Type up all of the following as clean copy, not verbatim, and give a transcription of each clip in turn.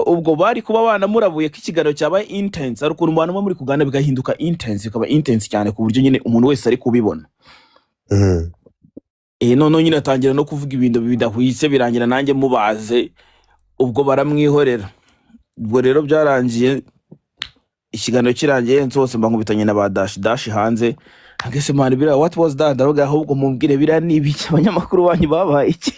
ubwo bari kuba banamurabuye ko ikiganiro cyabaye intense, ari ukuntu abantu muri kuganira bigahinduka intense, bikaba intense cyane ku buryo nyine umuntu wese ari kubibona. None nyine atangira no kuvuga ibintu bidahwitse, birangira nanjye mubaze, ubwo baramwihorera. Ubwo rero byarangiye, ikiganiro kirangiye nzose mba nkubitanye na ba dash hanze, agese man bira what was that, ndavuga ahubwo mumbwire bira nibiki abanyamakuru banyu babaye iki.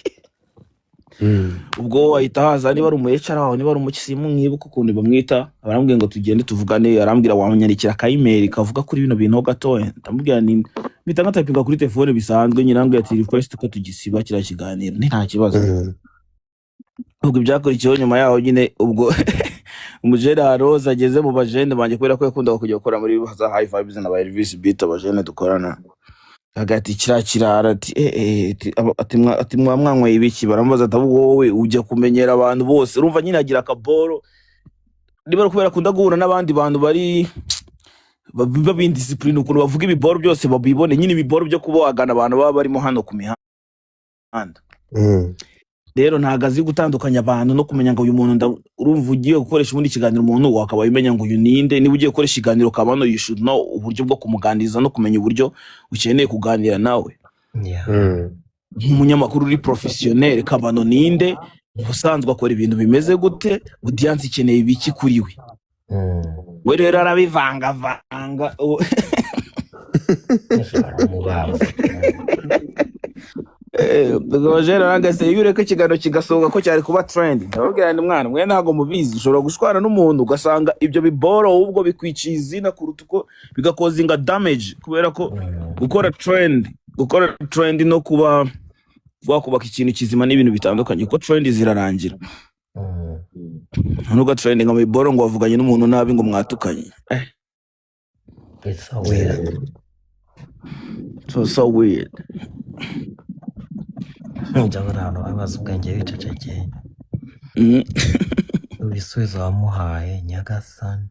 Ubwo ahita haza, niba ari umuyecara wawe, niba ari umukisimu mwibuka ukuntu bamwita, barambwiye ngo tugende tuvugane, arambwira wanyandikira ka email kavuga kuri bino bintu gatoya. Ndamubwira ni mpita ngatapinga kuri telefone bisanzwe, nyine arambwira ati request ko tugisiba kira kiganiro, nta kibazo. Ubwo byakurikiyeho nyuma yaho nyine, ubwo umujera Rose ageze mu bajene banje, kubera ko yakunda kujya gukora muri za high vibes na ba Elvis Beat, abajene dukorana. Hagati kirara ati mwamwanyweye ibiki, baramubaza ati wowe ujya kumenyera abantu bose, urumva nyine agira akaboro, niba kubera akunda guhura n'abandi bantu bari b'indiscipline, ukuntu bavuga ibiboro byose babibone, nyine ibiboro byo kubagana abantu baba barimo hano ku mihanda. Rero ntago azi gutandukanya abantu no kumenya ngo uyu muntu urumva ugiye gukoresha ubundi kiganiro umuntu wakaba umenya ngo uyu ninde, niba ugiye gukoresha ikiganiro kabano you should know uburyo bwo kumuganiriza no kumenya uburyo ukeneye kuganira nawe. Umunyamakuru uri professionnel, kabano ninde, ubusanzwe akora ibintu bimeze gute, audience ikeneye ibiki kuri we. We rero arabivanga vanga Bajera rangase yureka ikiganiro kigasohoka ko cyari kuba trend. Ndababwira ndi mwana mwe ntago mubizi, ushobora gushwana n'umuntu ugasanga ibyo biboro ahubwo bikwiciye izina kuruta uko bigakozinga damage, kubera ko gukora trend no kuba wakubaka ikintu kizima n'ibintu bitandukanye, ko trend zirarangira. Nuko trend nka biboro ngo wavuganye n'umuntu nabi ngo mwatukanye. It's so weird. So weird. Njabura hano abaza ubwenge bicecekeye. Ibisubizo wamuhaye Nyagasani.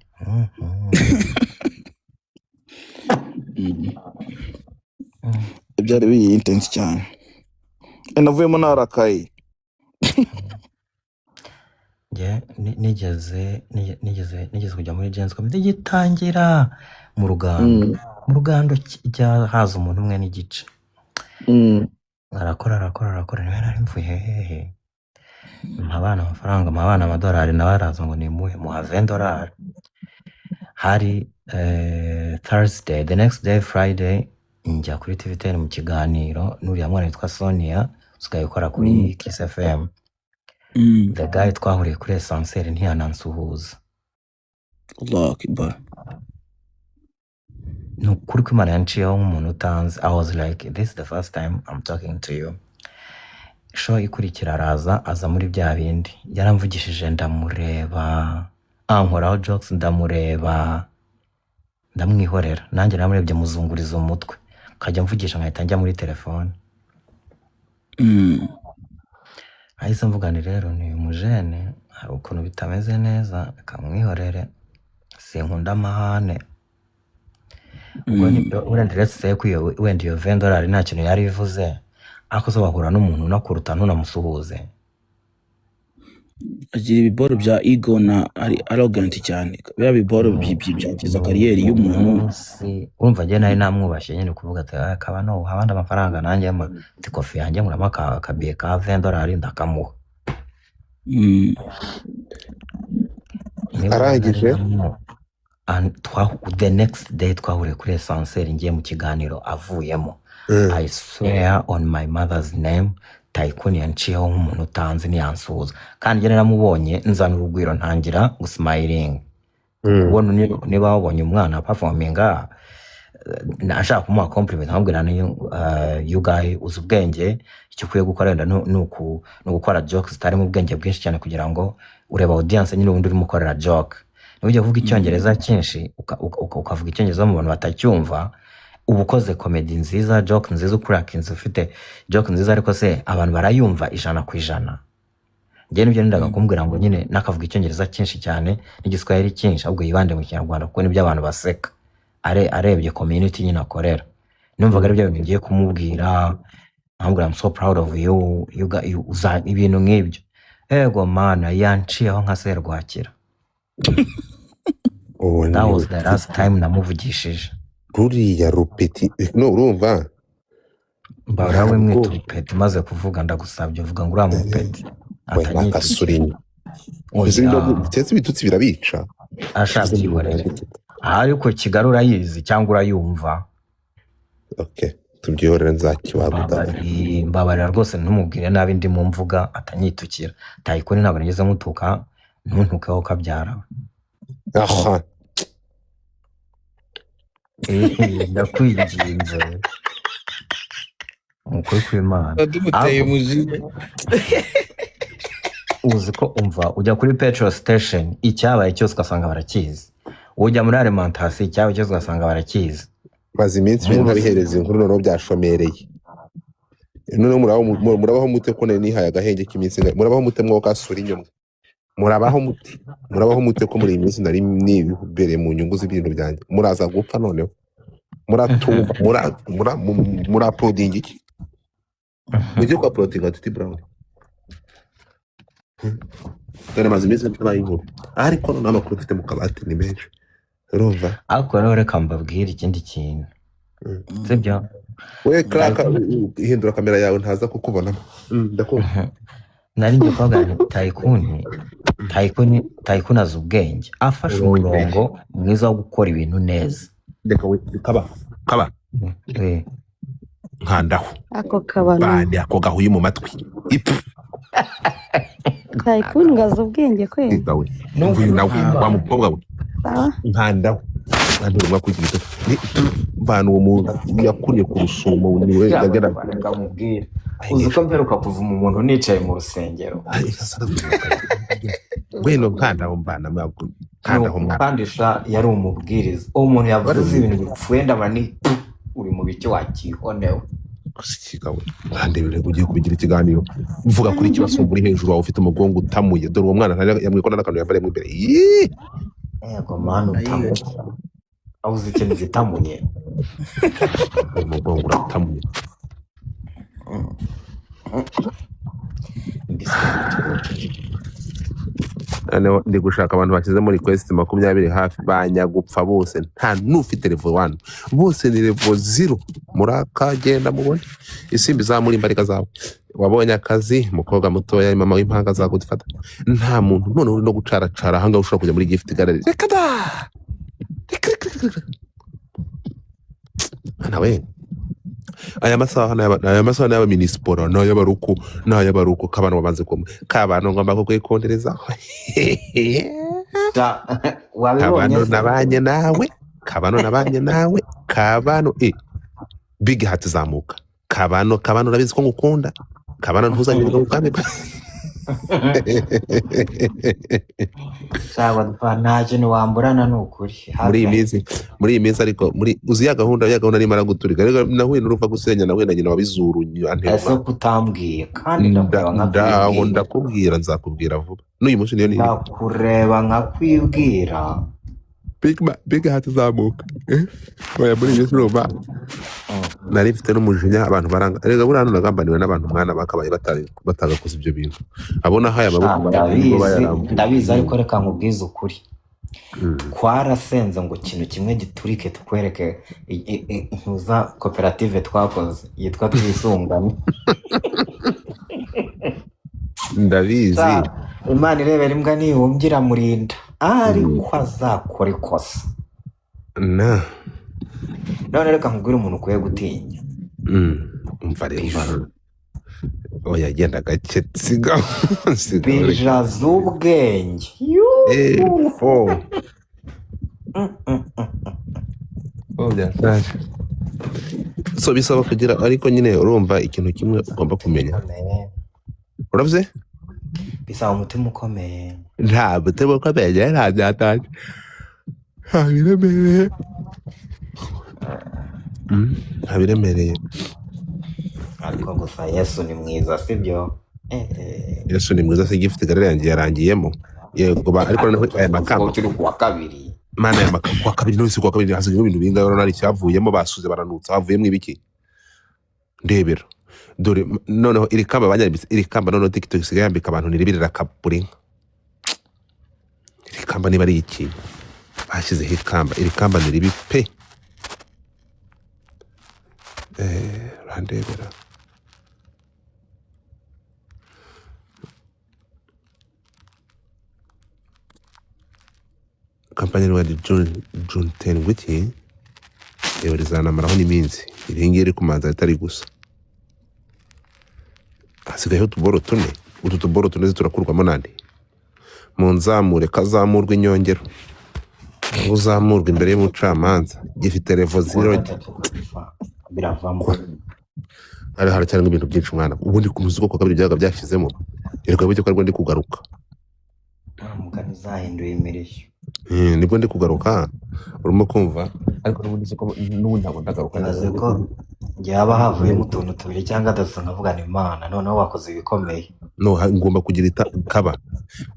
Byari biyi intense cyane. Navuyemo narakaye. Nigeze kujya muri Gens Comedy gitangira mu rugando haza umuntu umwe n'igice. Arakora niba nari mvuye hehe, mpabana amafaranga, mpabana amadolari, nawe araza ngo nimuhe muha $20. Hari Thursday, the next day Friday, njya kuri TV10 mu kiganiro n'uriya mwana witwa Sonia usigaye ukora kuri Kiss FM. The guy twahuriye kuri Essentiel ntiyanansuhuza. Allah Akbar. Nukuri ko Imana yanciyeho nk'umuntu utanzi. I was like, this is the first time I'm talking to you. Show ikurikira araza, aza muri bya bindi, yaramvugishije ndamureba, ankoraho jokes ndamureba, ndamwihorera, nanjye namurebye muzunguriza umutwe, kajya mvugisha nkahita njya muri telefone. Ahise mvugana rero ni umujene, hari ukuntu bitameze neza, akamwihorere, sinkunda amahane. Urende let's say ko wenda iyo $20 nta kintu yari bivuze, ariko so bahura n'umuntu unakuruta ntunamusuhuze. Agira ibiboro bya ego na ari arrogant cyane, biba biboro byiza kariyeri y'umuntu. Urumva je nari namwubashye nyine kuvuga ati akaba no habanda amafaranga nanjye ma tikofi yanjye ngurama akabiye ka $20 ndakamuha. Arangije the next day twahuriye kuri Essentiel ngiye mu kiganiro avuyemo. I swear on my mother's name, Tycoon yanciyeho nk'umuntu utanzi ntiyansuhuza, kandi njye naramubonye nzana urugwiro ntangira gusmiling. Ubona niba wabonye umwana performinga ashaka kumuha compliment, nkabwira you guy uzi ubwenge, icyo ukwiye gukora wenda ni ugukora jokes zitari mu bwenge bwinshi cyane kugira ngo ureba audience nyine ubundi urimo ukorera joke. Niba ujya kuvuga icyongereza cyinshi ukavuga icyongereza mu bantu batacyumva, uba ukoze comedy nziza, joke nziza, ukurakinze, ufite joke nziza, ariko se abantu barayumva 100%. Njye nibyo nendaga kumbwira ngo nyine nakavuga icyongereza cyinshi cyane n'igiswahili cyinshi, ahubwo yibande mu Kinyarwanda kuko nibyo abantu baseka, arebye community nyine akorera. Numvaga ari byo ngiye kumubwira, nkambwira I'm so proud of you, ibintu nk'ibyo. ego mana yanciyeho nka serwakira. uwo That ni was the last time namuvugishije. ruriya rupeti no urumva Mbara we ntabwo mwita urupeti maze kuvuga ndagusabye uvuga ngo uriya mupeti we atanyitukira. n'akasurinye izi Oya ndetse ibitutsi birabica ashaka izo byihorere. gutuka Ariko Kigali urayizi cyangwa urayumva? okay tubyihorere nzakibaguda Mbabarira rwose ntumubwire nabi ndi mu mvuga atanyitukira. Tayikoni ntabwo nigeze mutuka, ntuntukeho kabyara. aha Ndakwinginze ukuri kw'Imana. Wadumuteye mujinya. Uzi ko umva ujya kuri petrol station icyabaye cyose ugasanga barakizi, ujya muri alimentation icyabaye cyose ugasanga barakizi. maze iminsi ibintu ntabihereza inkuru noneho byashomereye noneho murabaho mute ko nari nihaye agahenge k'iminsi murabaho mute mwo kasura inyuma murabaho mute ko muri iyi minsi nari nibereye mu nyungu z'ibintu byanjye muraza gupfa noneho murapodinga iki mujye kwa porotinga tuti brown dore maze iminsi ntabaye inkuru ariko noneho amakuru mfite mu kabati ni menshi urumva Ariko rero reka mbabwire ikindi kintu, sibyo? we kraka ihindura kamera yawe ntaza kukubonamo ndakumva Nari ngiye kuvuga nti Tayikoni azi ubwenge, afashe umurongo mwiza wo gukora ibintu neza. reka we kaba nkandaho ako kabano bande ako gahuye mu matwi ipfu Tayikoni ngaza ubwenge kwe gawe nguyu nawe wa mukobwa we sawa nkandaho ndumva kugira icyo bana uwo muntu yakuriye ku rusumo niwe yagera Ngamubwira uzi ko mperuka kuvuma umuntu nicaye mu rusengero. weno nkandaho mbana mabwo nkandaho mwana Kandisha yari umubwiriza. Umuntu yavuze ibintu bipfuye ndabani uri mu bicyo wakihonewe. kusikigawe ndebere ugiye kubigira ikiganiro mvuga kuri kibazo muri hejuru wawe ufite umugongo utamuye dore uwo mwana yamwikona n'akantu yavale mu imbere Ego manu utamuye. Auzi ikintu gitamuye. umugongo utamuye ndi gushaka abantu bashyize muri request 20 hafi banyagupfa bose nta n'ufite level 1 bose ni level 0 murakagenda mubone isimbi zamuri imbaraga zawe wabonye akazi mukobwa mutoya mama w'impanga zagufata nta muntu none uri no gucaracara hanga ushobora kujya muri gift gallery reka da nawe aya masaha n'aba minisiporo n'ayabaruko kabano babanze kumwe kabano ngomba ko kwikondereza kabano nabanye nawe kabano big hat zamuka kabano urabizi ko ngukunda kabano ntuzanyirwa ukame Sawa nta kintu wamburana n'ukuri. muri iyi minsi ariko uzi ya gahunda nimara guturika rero nahuye n'uruva gusenya nahuye na nyina wabizuru ese kutambwiye kandi ndakubwira nzakubwira vuba n'uyu munsi niyo ndakureba nkakwibwira big hat zamuka oya muri iyi minsi urumva nari mfite n'umujinya abantu baranga rega buriya hano nagambaniwe n'abantu mwana bakabaye batagakoze ibyo bintu abona haya amaboko ndabizi ariko reka nkubwize ukuri. Twarasenze ngo ikintu kimwe giturike tukwereke impuza koperative twakoze yitwa Twisungane. ndabizi Imana irebera imbwa niyumvira murinda ariko azakora ikosa none reka nkubwire umuntu ukwiye gutinya. umva rero oya genda gake siga bija z'ubwenge so bisaba kugira ariko nyine urumva ikintu kimwe ugomba kumenya uravuze bisaba umutima ukomeye nta mutima ukomeye nta byatanje ntabiremereye ariko gusa Yesu ni mwiza sibyo? Yesu ni mwiza se gifite garere yanjye yarangiyemo yego ariko noneho aya makamba turi kuwa kabiri mana ya makamba kuwa kabiri no si kuwa kabiri hasigaye ibintu bingayo nari cyavuyemo basuze baranutsa havuyemo ibiki ndebera dore noneho iri kamba banyambitse iri kamba noneho TikTok isigaye yambika abantu niribirira kaburinka iri kamba niba ari iki bashyizeho iri kamba niribi pe randebera kampani rwa June 10 gutyi rizanamaraho n'iminsi iri ngiri kumanza atari gusa hasigayeho utuboro tune utu tuboro tune turakurwamo nande mu nzamure kazamurwa inyongero uzamurwa imbere y'umucamanza gifite level 0 biravamo haracyari ibintu byinshi mwana ubundi ku muzuko kwa kabiri byaga byashizemo erega bijye ko ariko ndi kugaruka mugani zahinduye imirishyo nibwo ndi kugaruka urimo kumva ariko n'ubundi ntabwo ndagaruka naze ko yaba havuyemo utuntu tubiri cyangwa adasa nkavugana Imana noneho wakoze ibikomeye no ngomba kugira kaba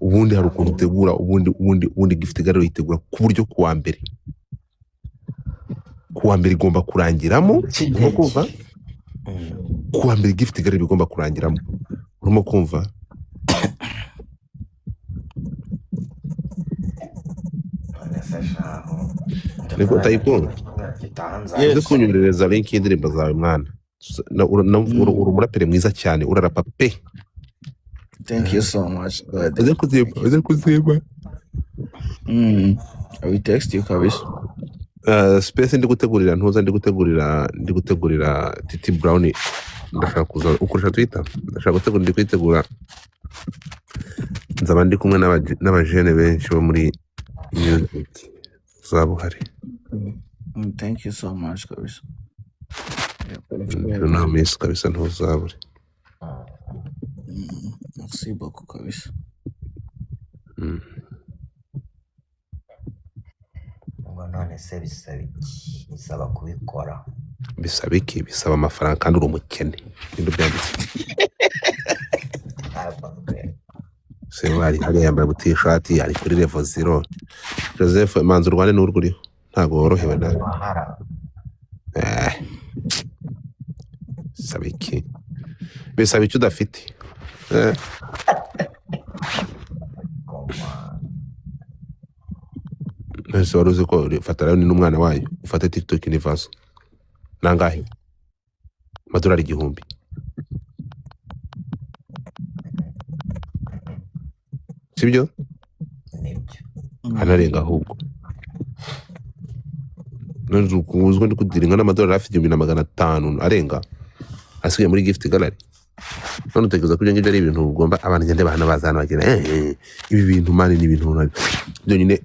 ubundi hari ukuntu utegura ubundi gifite garero yitegura ku buryo kuwa mbere igomba kurangiramo urimo kumva kuwa mbere gifite garero igomba kurangiramo urimo kumva niko tayikunda yes kunyurereza link y'indirimbo zawe mwana uri umuraperi mwiza cyane urarapa pe Thank you so much. uze kuzeba I will text you kabisa. Space ndi gutegurira Titi Brown ndashaka kuza ukoresha Twitter ndashaka kwitegura nzaba ndi kumwe n'abajene benshi bo muri music zabuhari. Thank you so much kabisa. No miss kabisa ntuzabure. Merci beaucoup kabisa. none se bisaba kubikora Bisaba iki? Bisaba amafaranga kandi uri umukene. Ibintu byanditse. Sebari hariya yambaye t-shirt ari kuri level 0. Joseph Manzi Rwanda n'uruguriho ntago worohewe nawe. Sabiki. Bisaba icyo udafite. Ese waruzi ko ufatara n'umwana wayo ufate TikTok universe nangahe madolari 1,000 sibyo anarenga ahubwo nanzukuzwe ndi kudiringa n'amadolari hafi 1,500 arenga asigaye muri gift gallery none utekereza ko ngibyo ari ibintu ugomba abantu ngende bahana bazana bagira ibi bintu mani ni ibintu byo nyine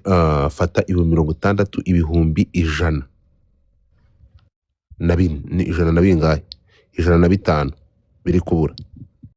fata 60,000 ibihumbi 100 na bingahe 105 biri kubura